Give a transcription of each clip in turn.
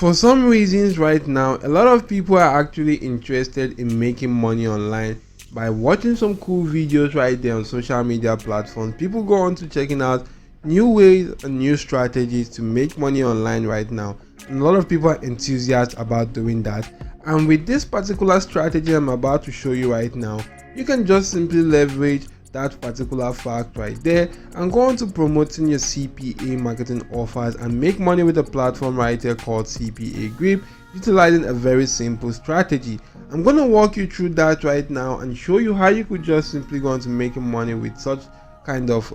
For some reasons right now, a lot of people are actually interested in making money online by watching some cool videos right there on social media platforms. People go on to checking out new ways and new strategies to make money online right now, and a lot of people are enthusiastic about doing that. And with this particular strategy I'm about to show you right now, you can just simply leverage that particular fact right there and go on to promoting your CPA marketing offers and make money with a platform right here called CPAGRIP, utilizing a very simple strategy. I'm going to walk you through that right now and show you how you could just simply go on to making money with such kind of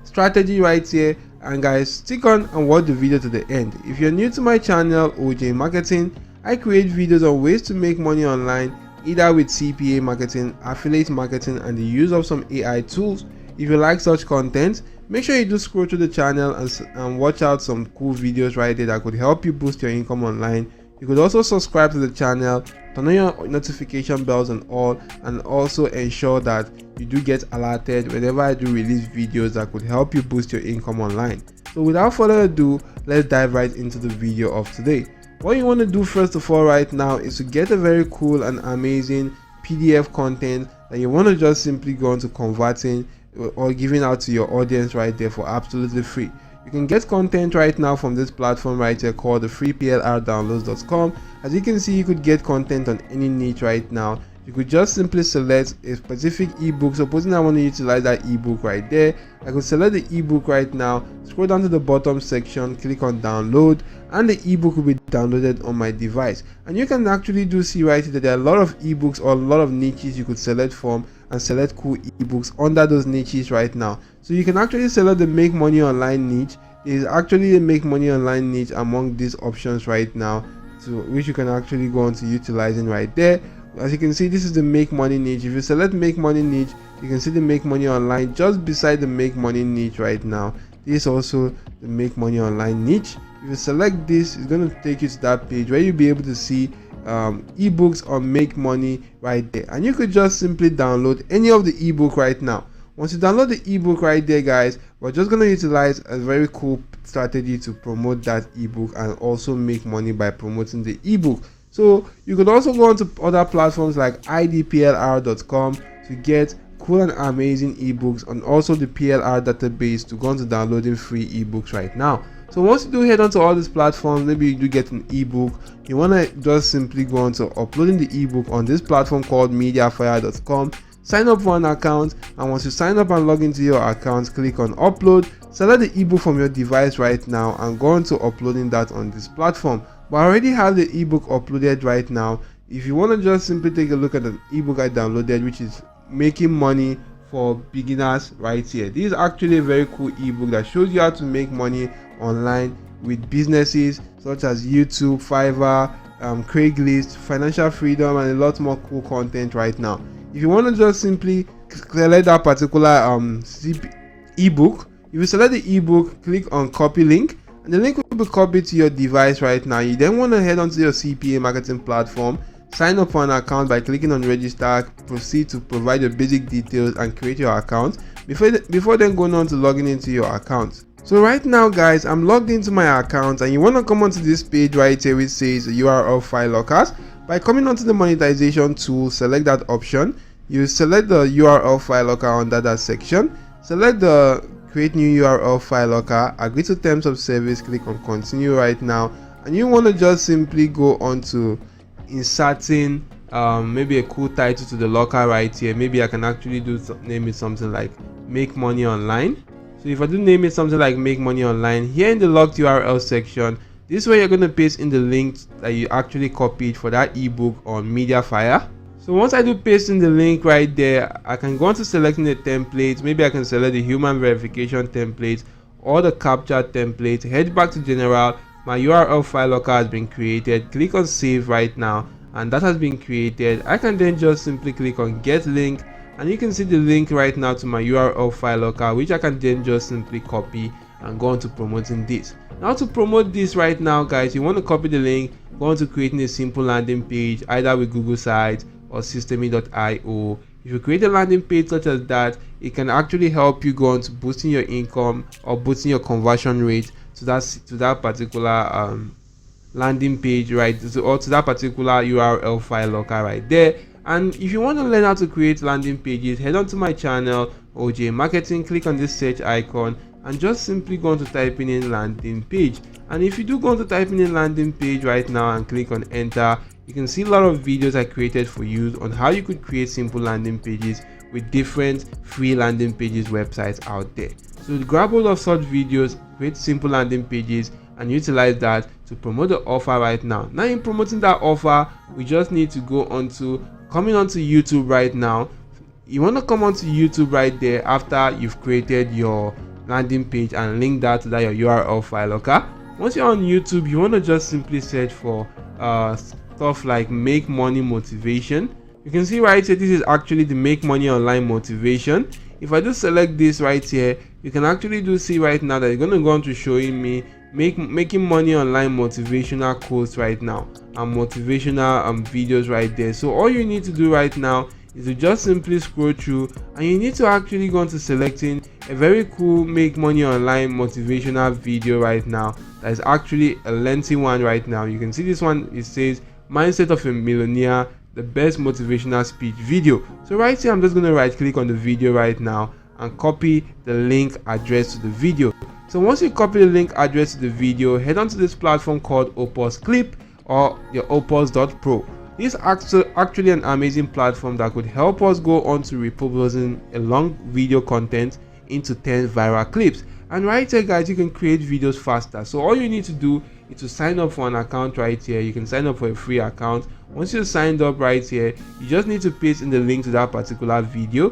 strategy right here. And guys, stick on and watch the video to the end. If you're new to my channel, OJ Marketing, I create videos on ways to make money online, either with CPA marketing, affiliate marketing, and the use of some AI tools. If you like such content, make sure you do scroll through the channel and watch out some cool videos right there that could help you boost your income online. You could also subscribe to the channel, turn on your notification bells and all, and also ensure that you do get alerted whenever I do release videos that could help you boost your income online. So without further ado, let's dive right into the video of today. What you want to do first of all right now is to get a very cool and amazing PDF content that you want to just simply go on to converting or giving out to your audience right there for absolutely free. You can get content right now from this platform right here called the freeplrdownloads.com. As you can see, you could get content on any niche right now. You could just simply select a specific ebook. Supposing I want to utilize that ebook right there, I could select the ebook right now, scroll down to the bottom section, click on download, and the ebook will be downloaded on my device. And you can actually see right here that there are a lot of ebooks or a lot of niches you could select from and select cool ebooks under those niches right now. So you can actually select the make money online niche. There is actually a make money online niche among these options right now, so which you can actually go on to utilizing right there. As you can see, this is the make money niche. If you select make money niche, you can see the make money online just beside the make money niche right now. This is also the make money online niche. If you select this, it's going to take you to that page where you'll be able to see ebooks on make money right there, and you could just simply download any of the ebook right now. Once you download the ebook right there, guys, we're just going to utilize a very cool strategy to promote that ebook and also make money by promoting the ebook. So you could also go on to other platforms like idplr.com to get cool and amazing ebooks, and also the PLR database to go on to downloading free ebooks right now. So once you do head onto all these platforms, maybe you do get an ebook, you want to just simply go on to uploading the ebook on this platform called mediafire.com. Sign up for an account, and once you sign up and log into your account, click on upload, select the ebook from your device right now and go on to uploading that on this platform. But I already have the ebook uploaded right now. If you want to just simply take a look at the ebook I downloaded, which is making money for beginners right here. This is actually a very cool ebook that shows you how to make money online with businesses such as YouTube, Fiverr, Craigslist, financial freedom, and a lot more cool content right now. If you want to just simply select that particular ebook, if you select the ebook, click on copy link, and the link will be copied to your device right now. You then want to head onto your CPA marketing platform, sign up for an account by clicking on register, proceed to provide your basic details and create your account before then going on to logging into your account. So right now, guys, I'm logged into my account, and you want to come onto this page right here which says URL file lockers. By coming onto the monetization tool, select that option. You select the URL file locker under that section, select the create new URL file locker, agree to terms of service, click on continue right now, and you want to just simply go on to inserting maybe a cool title to the locker right here. Maybe I can actually name it something like make money online. So if I do name it something like make money online, here in the locked URL section, this is where you're going to paste in the link that you actually copied for that ebook on Mediafire. So once I do paste in the link right there, I can go on to selecting the template. Maybe I can select the human verification template or the captcha template. Head back to general. My URL file locker has been created. Click on save right now, and that has been created. I can then just simply click on get link, and you can see the link right now to my URL file locker, which I can then just simply copy and go on to promoting this. Now to promote this right now, guys, you want to copy the link, go on to creating a simple landing page either with Google Sites or Systemy.io. If you create a landing page such as that, it can actually help you go on to boosting your income or boosting your conversion rate to that particular landing page, right, or to that particular URL file locker right there. And if you want to learn how to create landing pages, head on to my channel OJ Marketing, click on this search icon and just simply go on to typing in landing page. And if you do go on to typing in landing page right now and click on enter, you can see a lot of videos I created for you on how you could create simple landing pages with different free landing pages websites out there. So grab hold of such videos, create simple landing pages and utilize that to promote the offer right now. Now in promoting that offer, we just need to go coming onto YouTube right now. You want to come onto YouTube right there after you've created your landing page and link that to that your URL file. Okay, once you're on YouTube, you want to just simply search for stuff like make money motivation. You can see right here, this is actually the make money online motivation. If I just select this right here, you can actually see right now that it's going to go on to showing me making money online motivational quotes right now and motivational videos right there. So all you need to do right now is to just simply scroll through, and you need to actually go on to selecting a very cool make money online motivational video right now. That is actually a lengthy one right now. You can see this one, it says mindset of a millionaire, the best motivational speech video. So right here, I'm just going to right click on the video right now and copy the link address to the video. So once you copy the link address to the video, head on to this platform called Opus Clip or your opus.pro. This is actually an amazing platform that could help us go on to repurposing a long video content into 10 viral clips. And right here guys, you can create videos faster. So all you need to do is to sign up for an account right here. You can sign up for a free account. Once you're signed up right here, you just need to paste in the link to that particular video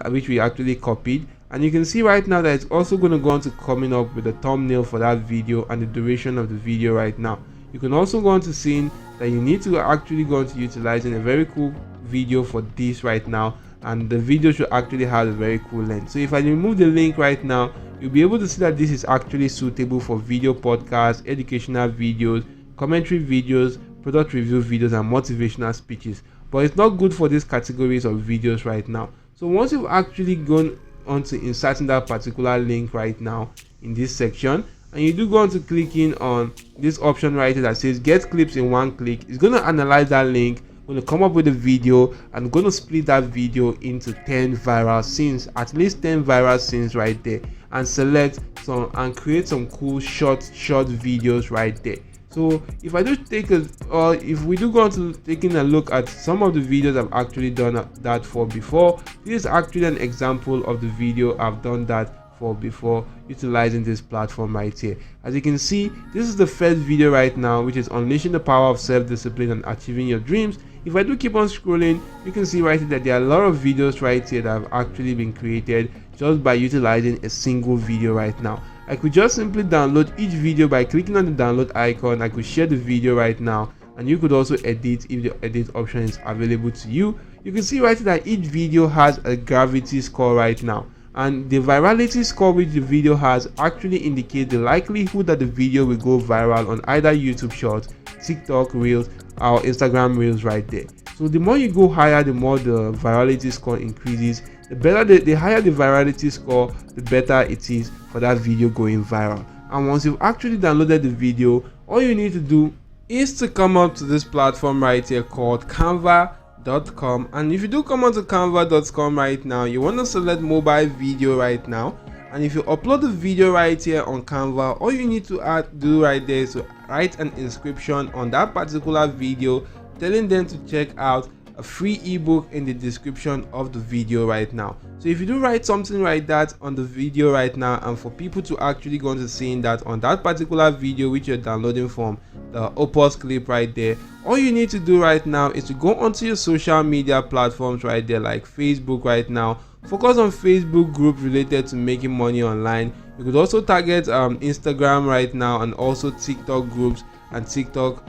which we actually copied. And you can see right now that it's also going to go on to coming up with a thumbnail for that video and the duration of the video right now. You can also go on to seeing that you need to actually go on to utilizing a very cool video for this right now, and the video should actually have a very cool length. So if I remove the link right now, you'll be able to see that this is actually suitable for video podcasts, educational videos, commentary videos, product review videos and motivational speeches, but it's not good for these categories of videos right now. So once you've actually gone on to inserting that particular link right now in this section, and you do go on to clicking on this option right here that says get clips in one click, it's going to analyze that link, going to come up with a video and going to split that video into 10 viral scenes, at least 10 viral scenes right there, and select some and create some cool short videos right there. So if I do take if we do go on to taking a look at some of the videos I've actually done that for before, this is actually an example of the video I've done that for before utilizing this platform right here. As you can see, this is the first video right now, which is unleashing the power of self-discipline and achieving your dreams. If I do keep on scrolling, you can see right here that there are a lot of videos right here that have actually been created just by utilizing a single video right now. I could just simply download each video by clicking on the download icon. I could share the video right now, and you could also edit if the edit option is available to you. You can see right here that each video has a gravity score right now, and the virality score which the video has actually indicates the likelihood that the video will go viral on either YouTube Shorts, TikTok Reels or Instagram Reels right there. So the more you go higher, the more the virality score increases. The higher the virality score, the better it is for that video going viral. And once you've actually downloaded the video, all you need to do is to come up to this platform right here called Canva.com. And if you do come onto Canva.com right now, you want to select mobile video right now. And if you upload the video right here on Canva, all you need to do right there is to write an inscription on that particular video, telling them to check out a free ebook in the description of the video right now. So if you do write something like that on the video right now, and for people to actually go into seeing that on that particular video which you're downloading from the Opus clip right there, all you need to do right now is to go onto your social media platforms right there, like Facebook right now. Focus on Facebook group related to making money online. You could also target Instagram right now, and also TikTok groups and TikTok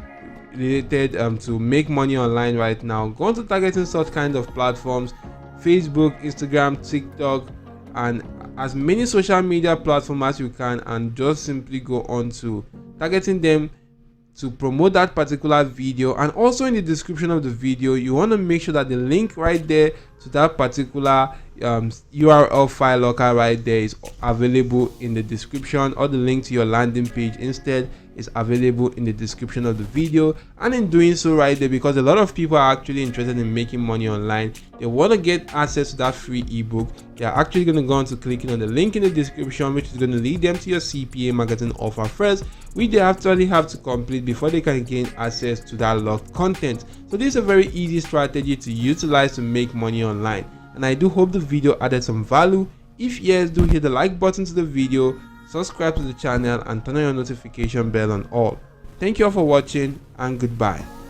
related to make money online right now. Go on to targeting such kind of platforms: Facebook, Instagram, TikTok, and as many social media platforms as you can, and just simply go on to targeting them to promote that particular video. And also in the description of the video, you want to make sure that the link right there to that particular URL file locker right there is available in the description, or the link to your landing page instead is available in the description of the video. And in doing so right there, because a lot of people are actually interested in making money online, they want to get access to that free ebook, they are actually going to go on to clicking on the link in the description, which is going to lead them to your CPA magazine offer first, which they actually have to complete before they can gain access to that locked content. So this is a very easy strategy to utilize to make money online, and I do hope the video added some value. If yes, do hit the like button to the video, subscribe to the channel, and turn on your notification bell on all. Thank you all for watching, and goodbye.